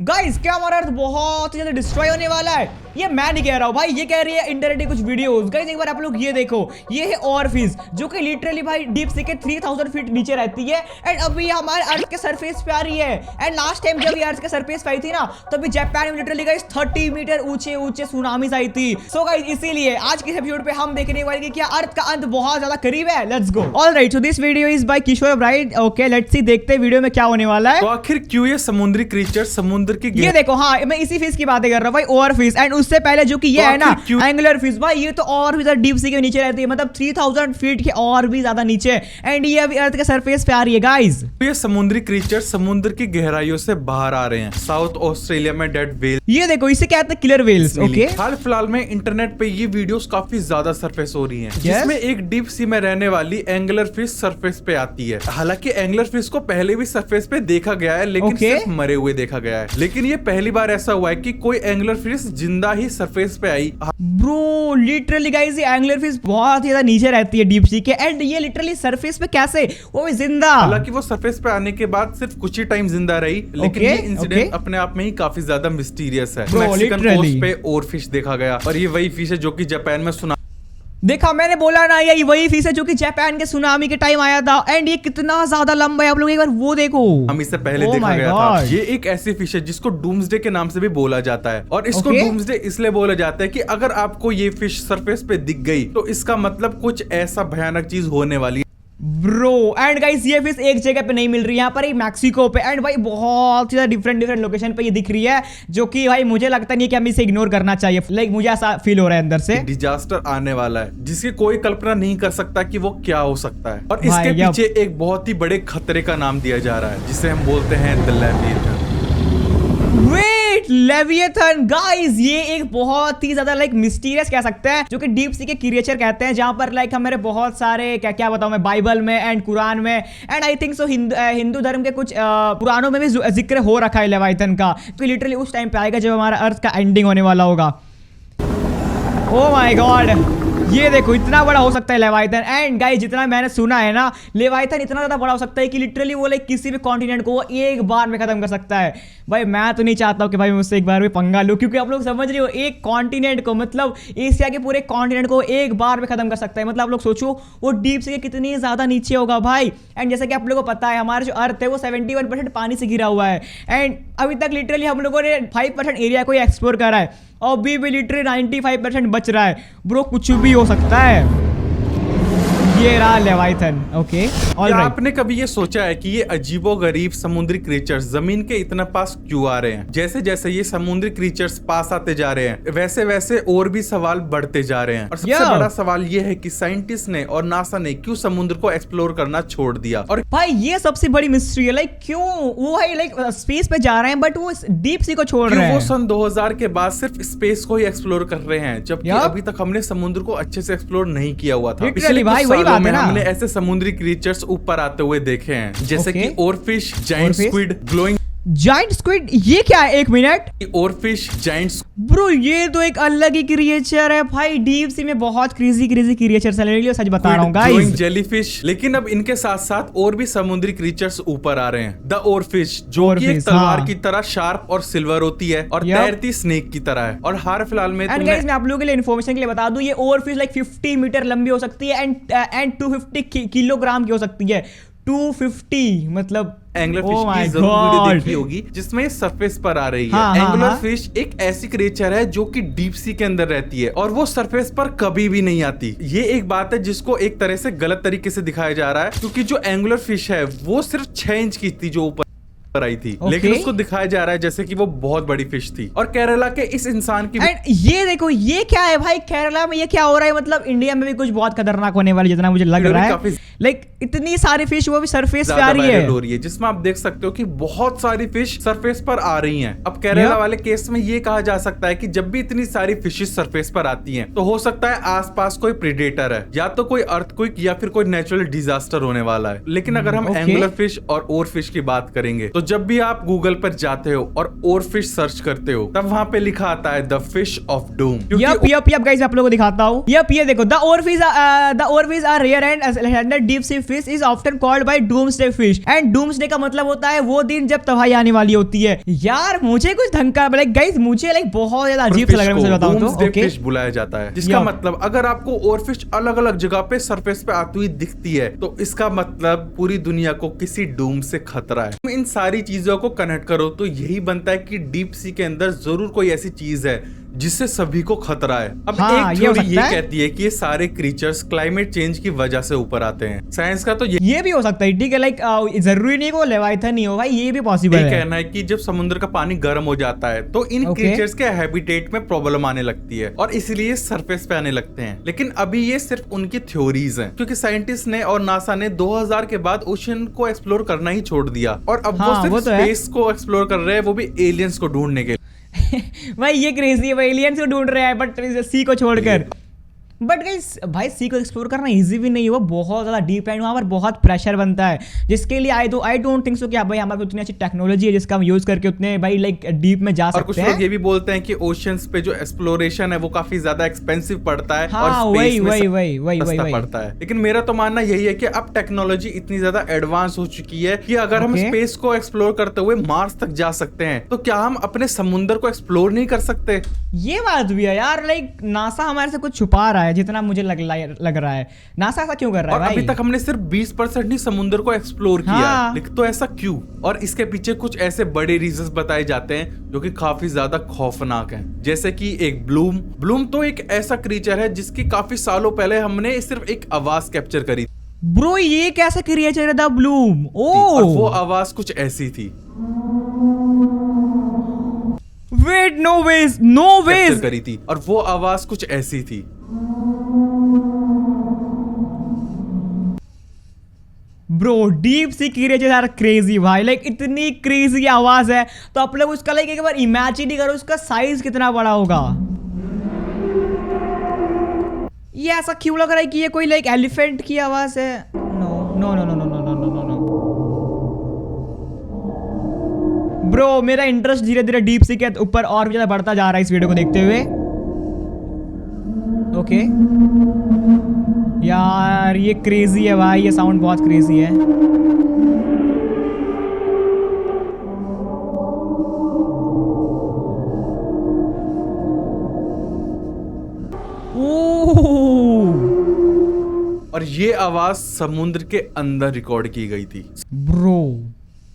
Guys क्या हमारा अर्थ बहुत ही ज्यादा डिस्ट्रॉय होने वाला है? ये मैं नहीं कह रहा हूँ भाई, ये कह रही है इंटरनेट कुछ वीडियोस। गाइस एक बार आप लोग ये देखो, ये है ऑरफिश जो कि लिटरली भाई डीप सी के 3000 फीट नीचे रहती है एंड अभी हमारे अर्थ के सरफेस पे आ रही है। एंड लास्ट टाइम जब ये अर्थ के सरफेस पे आई थी ना, तभी जापान में लिटरली गाइस 30 मीटर ऊंचे ऊंचे सुनामीज आई थी। सो गाइस इसीलिए आज के एपिसोड पे हम देखने वाले कि क्या अर्थ का अंत बहुत ज्यादा करीब है। Let's go. Alright, so this video is by Kishore bright. Okay let's see, देखते हैं वीडियो में क्या होने वाला है। तो आखिर क्यों ये समुद्री क्रीचर समुद्र की ये देखो, हाँ मैं इसी फिश की बातें कर रहा हूँ भाई, ओवरफिश। एंड उससे पहले जो कि ये है ना एंगुलर फिश, भाई ये तो और भी ज्यादा डीप सी के नीचे रहती है, मतलब 3000 फीट के और भी ज्यादा नीचे। एंड ये अभी अर्थ के सरफेस पे आ रही है गाइस। ये समुद्री क्रीचर समुद्र की गहराइयों से बाहर आ रहे हैं। साउथ ऑस्ट्रेलिया में डेड व्हेल, ये देखो इसे कहते हैं किलर व्हेल्स। ओके, हाल फिलहाल में इंटरनेट पे ये वीडियोस काफी ज्यादा सरफेस हो रही हैं, जिसमें एक डीप सी में रहने वाली एंगुलर फिश सरफेस पे आती है। हालांकि एंगुलर फिश को पहले भी सरफेस पे देखा गया है, लेकिन सिर्फ मरे हुए देखा गया है। लेकिन ये पहली बार ऐसा हुआ है कि कोई एंगुलर फिश जिंदा ही सरफेस पे आई। ब्रो लिटरली गाइस, ये एंगुलर फिश बहुत ही ज्यादा नीचे रहती है डीप सी के, एंड ये लिटरली सरफेस पे कैसे, वो भी जिंदा। हालांकि वो सरफेस पे आने के बाद सिर्फ कुछ ही टाइम जिंदा रही, लेकिन ये इंसिडेंट अपने आप में ही काफी ज्यादा मिस्टीरियस है। मैक्सिकन कोस्ट पे और फिश देखा गया, और ये वही फिश है जो कि जापान में सुना देखा, मैंने बोला ना, यही वही फिश है जो कि जापान के सुनामी के टाइम आया था। एंड ये कितना ज्यादा लंबा है, आप लोग एक बार वो देखो। हम इससे पहले देखा गया था। ये एक ऐसी फिश है जिसको डूम्सडे के नाम से भी बोला जाता है, और इसको डूम्सडे इसलिए बोला जाता है कि अगर आपको ये फिश सरफेस पे दिख गई तो इसका मतलब कुछ ऐसा भयानक चीज होने वाली है ब्रो। एंड गाइस ये फिश एक जगह पे नहीं मिल रही है, यहाँ पर ही मैक्सिको पे। एंड भाई बहुत ही डिफरेंट लोकेशन पे ये दिख रही है, जो कि भाई मुझे लगता नहीं कि हमें इसे इग्नोर करना चाहिए। लाइक मुझे ऐसा फील हो रहा है अंदर से। डिजास्टर आने वाला है जिसकी कोई कल्पना नहीं कर सकता कि वो क्या हो सकता है, और इसके पीछे एक बहुत ही बड़े खतरे का नाम दिया जा रहा है, जिसे हम बोलते हैं द लेविएथन। लेविएथन गाइस, ये एक बहुत ही ज्यादा लाइक मिस्टीरियस कह सकते हैं, जो कि डीप सी के क्रिएचर कहते हैं, जहां पर लाइक हमारे बहुत सारे क्या क्या बताऊं मैं, बाइबल में एंड कुरान में and I think so Hindu धर्म के कुछ पुराणों में भी जिक्र हो रखा है लेविएथन का। तो लिटरली उस टाइम पे आएगा जब हमारा अर्थ का एंडिंग होने वाला होगा। ओ माय गॉड, ये देखो इतना बड़ा हो सकता है लेविएथन। एंड गाइस जितना मैंने सुना है ना, लेविएथन इतना ज्यादा बड़ा हो सकता है कि लिटरली वो लाइक किसी भी कॉन्टिनेंट को एक बार में खत्म कर सकता है। भाई मैं तो नहीं चाहता हूँ कि भाई मुझसे एक बार भी पंगा लूं, क्योंकि आप लोग समझ रहे हो, एक कॉन्टिनेंट को, मतलब एशिया के पूरे कॉन्टिनेंट को एक बार में खत्म कर सकता है। मतलब आप लोग सोचो वो डीप से कितनी ज्यादा नीचे होगा भाई। एंड जैसा कि आप लोगों को पता है, हमारा जो अर्थ है वो 71% पानी से घिरा हुआ है। एंड अभी तक लिटरली हम लोगों ने 5% एरिया को एक्सप्लोर करा है, और अभी भी लिटरली 95% बच रहा है। ब्रो कुछ भी हो सकता है। ये रहा लेविएथन। ओके ऑलराइट, आपने कभी ये सोचा है कि ये अजीबोगरीब समुद्री क्रीचर्स जमीन के इतना पास क्यों आ रहे हैं? जैसे जैसे ये समुद्री क्रीचर्स पास आते जा रहे हैं, वैसे वैसे और भी सवाल बढ़ते जा रहे हैं। और सबसे बड़ा सवाल ये है कि साइंटिस्ट ने और नासा ने क्यों समुद्र को एक्सप्लोर करना छोड़ दिया? और भाई ये सबसे बड़ी मिस्ट्री है, लाइक क्यों वो भाई लाइक स्पेस पे जा रहे हैं, बट वो डीप सी को छोड़ रहे हैं। वो सन 2000 के बाद सिर्फ स्पेस को ही एक्सप्लोर कर रहे हैं, जबकि अभी तक हमने समुद्र को अच्छे से एक्सप्लोर नहीं किया हुआ था। पिछले भाई वही बात है ना, हमने ऐसे समुद्री क्रीचर्स ऊपर आते हुए देखे हैं, जैसे कि oarfish, giant squid, glowing giant squid. ये क्या है, एक मिनट, ओरफिश, जायंट ब्रो ये तो एक अलग ही क्रिएचर है भाई। डीप सी में बहुत क्रेजी क्रिएचर्स है, सच बता रहा हूँ गाइस। जेलीफिश, लेकिन अब इनके साथ साथ और भी समुद्री क्रीचर्स ऊपर आ रहे हैं। द ओरफिश जो कि एक तलवार की तरह शार्प और सिल्वर होती है, और तैरती स्नेक की तरह है। और हाल फिलहाल में मैं आप लोगों के लिए इन्फॉर्मेशन के लिए बता दूं, ये ओरफिश लाइक 50 मीटर लंबी हो सकती है एंड 250 किलोग्राम की हो सकती है। 250 मतलब एंगुलर फिश की जरूर वीडियो देखी होगी, जिसमें सरफेस पर आ रही है। एंगुलर फिश एक ऐसी क्रिएचर है जो कि डीप सी के अंदर रहती है, और वो सरफेस पर कभी भी नहीं आती। ये एक बात है जिसको एक तरह से गलत तरीके से दिखाया जा रहा है, क्योंकि जो एंगुलर फिश है वो सिर्फ 6 इंच की थी जो ऊपर आई थी, लेकिन उसको दिखाया जा रहा है जैसे कि वो बहुत बड़ी फिश थी। और केरला के इस इंसान की ये देखो, ये क्या है भाई, केरला में ये क्या हो रहा है? मतलब इंडिया में भी कुछ बहुत खतरनाक होने वाली, जितना मुझे लग रहा है। लाइक इतनी सारी फिश वो भी सरफेस पे आ रही है, जिसमें आप देख सकते हो कि बहुत सारी फिश सरफेस पर आ रही हैं। अब केरला वाले केस में ये कहा जा सकता है कि जब भी इतनी सारी फिशेस सरफेस पर आती हैं, तो हो सकता है आसपास कोई प्रेडेटर है, या तो कोई अर्थक्वेक या फिर कोई नेचुरल डिजास्टर होने वाला है। लेकिन अगर हम एंगुलर फिश और ओरफिश की बात करेंगे, तो जब भी आप गूगल पर जाते हो और ओरफिश सर्च करते हो, तब वहां पे लिखा आता है the fish of doom. Yup guys, आप लोगों को दिखाता हूं। यप ये देखो, the oarfish are rare and deep sea fish is often called by doomsday fish and doomsday का मतलब होता है वो दिन जब तबाही आने वाली होती है। यार मुझे कुछ ढंग का लाइक गाइस मुझे लाइक बहुत ज्यादा अजीब सा लग रहा है, मुझे बताऊं तो ओके फिश बुलाया जाता है, जिसका मतलब अगर आपको और फिश अलग अलग जगह पे सरफेस पे आती हुई दिखती है तो इसका मतलब पूरी दुनिया को किसी डूम से खतरा है। इन सारी चीजों को कनेक्ट करो तो यही बनता है कि डीप सी के अंदर जरूर कोई ऐसी चीज है जिससे सभी को खतरा है। अब हाँ, एक थ्योरी ये कहती है कि ये सारे क्रीचर्स क्लाइमेट चेंज की वजह से ऊपर आते हैं। साइंस का तो ये भी हो सकता है, ठीक है, लाइक जरूरी नहीं को लेवाइथन नहीं हो भाई, ये भी पॉसिबल है। कहना है कि जब समुद्र का पानी गर्म हो जाता है तो इन क्रीचर्स के हैबिटेट में प्रॉब्लम आने लगती है और इसलिए सरफेस पे आने लगते हैं। लेकिन अभी ये सिर्फ उनकी थ्योरीज हैं, क्योंकि साइंटिस्ट ने और नासा ने 2000 के बाद ओशन को एक्सप्लोर करना ही छोड़ दिया और अब वो सिर्फ स्पेस को एक्सप्लोर कर रहे हैं, वो भी एलियंस को ढूंढने के भाई ये क्रेजी है, भाई एलियंस को ढूंढ रहे हैं बट सी को छोड़कर। बट गाइस भाई सी को एक्सप्लोर करना इजी भी नहीं हुआ, बहुत ज्यादा डीप है, वहाँ पर बहुत प्रेशर बनता है, जिसके लिए आई डोंट थिंक सो कि भाई हमारे उतनी अच्छी टेक्नोलॉजी है जिसका हम यूज करके उतने भाई लाइक डीप में जा सकते हैं। और कुछ लोग ये भी बोलते हैं कि ओशंस पे जो एक्सप्लोरेशन है वो काफी ज्यादा एक्सपेंसिव पड़ता है। हाँ, और वही सस्ता पड़ता है। लेकिन मेरा तो मानना यही है कि अब टेक्नोलॉजी इतनी ज्यादा एडवांस हो चुकी है कि अगर हम स्पेस को एक्सप्लोर करते हुए मार्स तक जा सकते हैं तो क्या हम अपने समुद्र को एक्सप्लोर नहीं कर सकते? ये बात भी है यार, लाइक नासा हमारे से कुछ छुपा रहा है जितना मुझे लग रहा है। नासा ऐसा क्यों कर रहा है भाई? अभी तक हमने सिर्फ 20% ही समुद्र को एक्सप्लोर किया है, लेकिन तो ऐसा क्यों? और इसके पीछे कुछ ऐसे बड़े रीजंस बताए जाते हैं जो कि काफी ज्यादा खौफनाक हैं। जैसे कि एक ब्लूम तो एक ऐसा क्रीचर है जिसकी काफी सालों पहले हमने सिर्फ एक आवाज कैप्चर करी। ब्रो ये कैसा क्रिएचर है द ब्लूम? और वो आवाज कुछ ऐसी थी। वेट नो वेज करी थी और वो आवाज कुछ ऐसी थी। ब्रो डीप सी क्रिएचर यार क्रेजी भाई, लाइक इतनी क्रेजी आवाज है तो आप लोग उसका लाइक एक बार इमेजिन ही करो उसका साइज कितना बड़ा होगा। ये ऐसा क्यों लग रहा है कि ये कोई लाइक एलिफेंट की आवाज है? No no no no no no no no no bro मेरा इंटरेस्ट धीरे धीरे डीप सी के ऊपर और भी ज्यादा बढ़ता जा रहा है इस वीडियो को देखते हुए। ओके यार ये क्रेजी है भाई, ये साउंड बहुत क्रेजी है। और ये आवाज समुद्र के अंदर रिकॉर्ड की गई थी।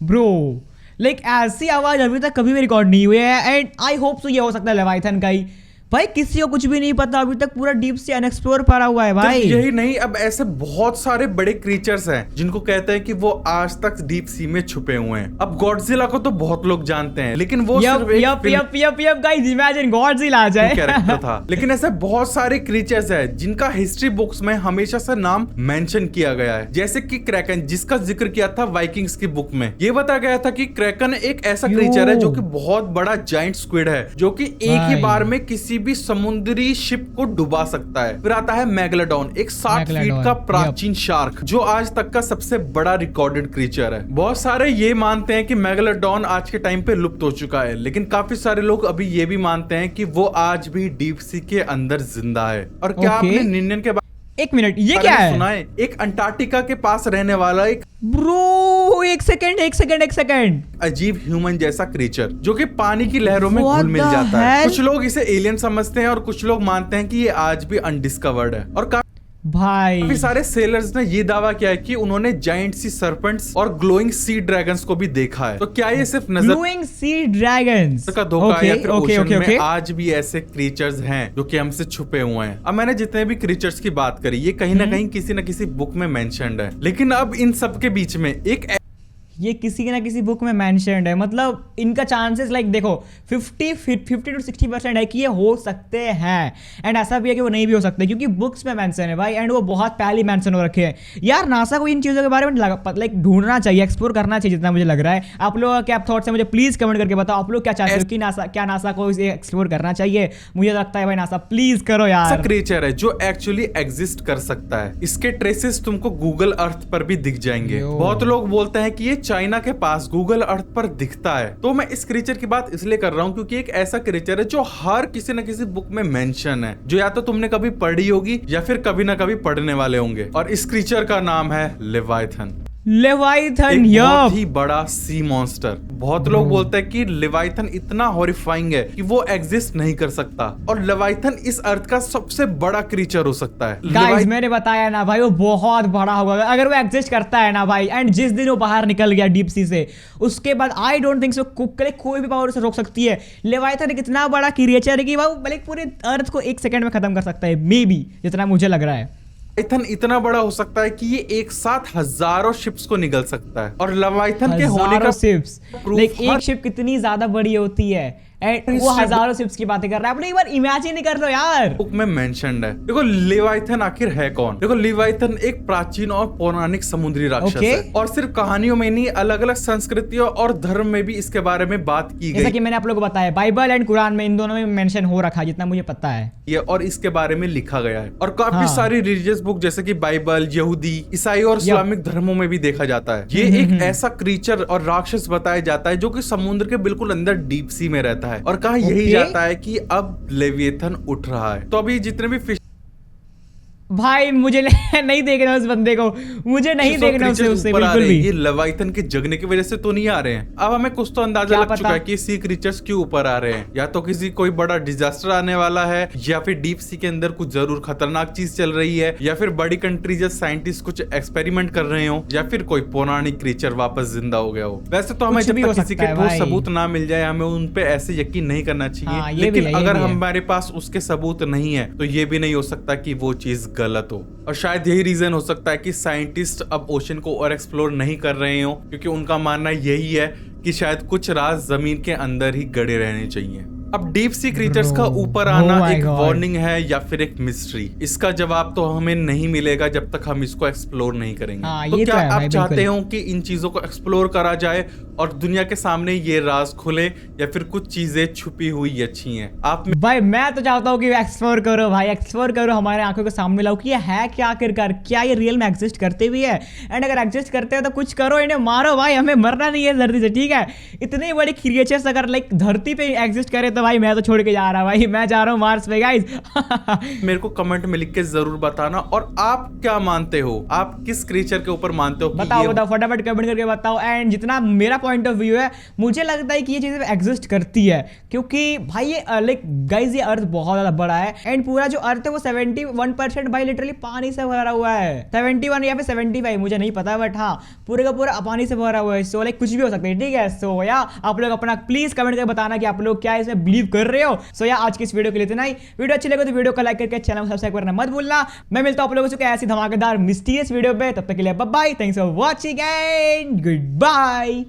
ब्रो लाइक ऐसी आवाज अभी तक कभी भी रिकॉर्ड नहीं हुई है एंड आई होप सो ये हो सकता है लेवाइथन का ही। भाई किसी को कुछ भी नहीं पता, अभी तक पूरा डीप से अनएक्सप्लोर पड़ा हुआ है भाई। यही नहीं, अब ऐसे बहुत सारे बड़े क्रीचर्स हैं जिनको कहते हैं कि वो आज तक डीप सी में छुपे हुए हैं। अब गॉडजिला को तो बहुत लोग जानते हैं, लेकिन वो सिर्फ एक गाइस इमेजिन गॉडजिला आ जाए कैरेक्टर था। लेकिन ऐसे बहुत सारे क्रीचर्स हैं जिनका हिस्ट्री बुक्स में हमेशा से नाम मेंशन किया गया है, जैसे कि क्रैकन, जिसका जिक्र किया था वाइकिंग्स की बुक में। ये बताया गया था कि क्रैकन एक ऐसा क्रीचर है जो कि बहुत बड़ा जाइंट स्क्विड है जो कि एक ही बार में किसी भी समुद्री शिप को डुबा सकता है। फिर आता है मेगलोडॉन, एक 60 फीट का प्राचीन शार्क जो आज तक का सबसे बड़ा रिकॉर्डेड क्रीचर है। बहुत सारे ये मानते हैं कि मेगलोडॉन आज के टाइम पे लुप्त हो चुका है, लेकिन काफी सारे लोग अभी ये भी मानते हैं कि वो आज भी डीप सी के अंदर जिंदा है। और क्या आपने निन्यन के एक मिनट ये क्या है? सुना है एक अंटार्कटिका के पास रहने वाला एक ब्रो एक सेकंड अजीब ह्यूमन जैसा क्रीचर जो कि पानी की लहरों में घुल मिल जाता है। कुछ लोग इसे एलियन समझते हैं और कुछ लोग मानते हैं कि ये आज भी अनडिस्कवर्ड है। और भाई काफी सारे सेलर्स ने ये दावा किया है कि उन्होंने जायंट सी सर्पेंट्स और ग्लोइंग सी ड्रैगन्स को भी देखा है। तो क्या ये सिर्फ नजर ग्लोइंग सी ड्रैगन्स का धोखा है या फिर ओशन में आज भी ऐसे क्रीचर्स हैं जो कि हमसे छुपे हुए हैं? अब मैंने जितने भी क्रीचर्स की बात करी ये कहीं ना कहीं किसी न किसी बुक में मेंशन्ड है, लेकिन अब इन सब के बीच में ये किसी ना किसी बुक में मेंशन्ड है, मतलब इनका चांसेस लाइक देखो 50 to 60% है कि ये हो सकते हैं एंड ऐसा भी है कि वो नहीं भी हो सकते क्योंकि बुक्स में मेंशन है भाई एंड वो बहुत पहले मेंशन हो रखे हैं। यार नासा को इन चीज़ों के बारे में लाइक ढूंढना चाहिए, एक्सप्लोर करना चाहिए जितना मुझे लग रहा है। आप लोग क्या थॉट्स है मुझे प्लीज कमेंट करके बताओ, आप लोग क्या चाहते हो कि नासा को इसे एक्सप्लोर करना चाहिए? मुझे लगता है भाई नासा प्लीज करो यार। क्रीचर है जो एक्चुअली एग्जिस्ट कर सकता है, इसके ट्रेसेस तुमको गूगल अर्थ पर भी दिख जाएंगे। बहुत लोग बोलते हैं कि ये चाइना के पास गूगल अर्थ पर दिखता है। तो मैं इस क्रीचर की बात इसलिए कर रहा हूँ क्योंकि एक ऐसा क्रीचर है जो हर किसी न किसी बुक में मेंशन है, जो या तो तुमने कभी पढ़ी होगी या फिर कभी ना कभी पढ़ने वाले होंगे। और इस क्रीचर का नाम है लेवाइथन। लेवाइथन, एक बहुत ही बड़ा सी मॉन्स्टर। बहुत लोग बोलते हैं कि लेवाइथन इतना हॉरिफाइंग है कि वो एग्जिस्ट नहीं कर सकता, और लेवाइथन इस अर्थ का सबसे बड़ा क्रीचर हो सकता है। गाइस मैंने बताया ना भाई, वो बहुत बड़ा होगा अगर वो एग्जिस्ट करता है ना भाई। एंड जिस दिन वो बाहर निकल गया डीप सी से, उसके बाद आई डोंट थिंक सो कोई भी पावर उसे रोक सकती है। लेवाइथन एक इतना बड़ा क्रिएचर है कि वो पूरे अर्थ को 1 सेकंड में खत्म कर सकता है, मे बी, जितना मुझे लग रहा है। लेवाइथन इतना बड़ा हो सकता है कि ये एक साथ हजारों शिप्स को निगल सकता है। और लेवाइथन के होने का शिप्स, लाइक एक शिप कितनी ज्यादा बड़ी होती है, एंड वो हजारों शिप्स की बातें कर रहा है। अपने एक बार इमेजिन ही कर लो यार। बुक में मेंशन्ड है। देखो लेवाइथन आखिर है कौन? देखो लेवाइथन एक प्राचीन और पौराणिक समुद्री राक्षस है, और सिर्फ कहानियों में नहीं, अलग अलग संस्कृतियों और धर्म में भी इसके बारे में बात की गई। जैसा कि मैंने आप लोगों को बताया, बाइबल एंड कुरान में, इन दोनों में मेंशन हो रखा है जितना मुझे पता है ये, और इसके बारे में लिखा गया है। और काफी सारी रिलीजियस बुक जैसे कि बाइबल, यहूदी, ईसाई और इस्लामिक धर्मों में भी देखा जाता है। ये एक ऐसा क्रीचर और राक्षस बताया जाता है जो कि समुद्र के बिल्कुल अंदर डीप सी में रहता है, और कहा यही जाता है कि अब लेविएथन उठ रहा है। तो अभी जितने भी फिश भाई मुझे नहीं देखना उस बंदे को, मुझे नहीं देखना उससे बिल्कुल भी। ये लेवाइथन के जगने की वजह से तो नहीं आ रहे हैं। अब हमें कुछ तो अंदाजा लग चुका है कि सी क्रीचर्स क्यों ऊपर आ रहे हैं। या तो किसी कोई बड़ा डिजास्टर आने वाला है, या फिर डीप सी के अंदर कुछ जरूर खतरनाक चीज चल रही है, या फिर बड़ी कंट्रीज या साइंटिस्ट कुछ एक्सपेरिमेंट कर रहे हो, या फिर कोई पौराणिक क्रीचर वापस जिंदा हो गया हो। वैसे तो हमें जब तक किसी के ठोस सबूत ना मिल जाए, हमें उन पे ऐसे यकीन नहीं करना चाहिए। लेकिन अगर हमारे पास उसके सबूत नहीं है तो ये भी नहीं हो सकता कि वो चीज गलत हो। और शायद यही रीजन हो सकता है कि साइंटिस्ट अब ओशन को और एक्सप्लोर नहीं कर रहे हो, क्योंकि उनका मानना यही है कि शायद कुछ राज जमीन के अंदर ही गड़े रहने चाहिए। अब डीप सी क्रीचर्स का ऊपर आना एक वार्निंग है या फिर एक मिस्ट्री? इसका जवाब तो हमें नहीं मिलेगा जब तक हम इसको एक्सप्लोर नहीं करेंगे। तो क्या आप चाहते हो कि इन चीजों को एक्सप्लोर करा जाए और दुनिया के सामने ये राज खुले, या फिर कुछ चीजें छुपी हुई अच्छी हैं? आप भाई मैं तो चाहता हूँ कि एक्सप्लोर करो भाई, एक्सप्लोर करो, हमारे आंखों के सामने लाओ कि ये है क्या आखिरकार, क्या ये रियल में एग्जिस्ट करते भी है। एंड अगर एग्जिस्ट करते हैं तो कुछ करो, इन्हें मारो भाई, हमें मरना नहीं है धरती से, ठीक है? इतने बड़े क्रिएचर्स अगर लाइक धरती पे एग्जिस्ट करे तो भाई मैं तो छोड़ के जा रहा भाई, मैं जा रहा हूँ मार्स पे गाइस। मेरे को कमेंट में लिख के जरूर बताना, और आप क्या मानते हो, आप किस क्रीचर के ऊपर मानते हो? बताओ फटाफट कमेंट करके बताओ। एंड जितना मेरा पॉइंट ऑफ व्यू है, मुझे लगता है कि ये चीजें एग्जिस्ट करती है, क्योंकि भाई ये लाइक गाइस ये अर्थ बहुत ज्यादा बड़ा है, एंड पूरा जो अर्थ है वो 71% भाई लिटरली पानी से भरा हुआ है। 71 या फिर 75 मुझे नहीं पता, बट हाँ पूरे का पूरा पानी से भरा हुआ है। सो लाइक कुछ भी हो सकता है, ठीक है? सो या आप लोग अपना प्लीज कमेंट करके बताना कि आप लोग क्या इसमें बिलीव कर रहे हो। सो या आज की इस वीडियो के लिए इतना ही। वीडियो अच्छी लगे तो वीडियो को लाइक करके चैनल को सब्सक्राइब करना मत भूलना। मैं मिलता हूं आप लोगों से ऐसी धमाकेदार मिस्टीरियस वीडियो पे, तब तक के लिए bye bye, thanks for watching and good bye.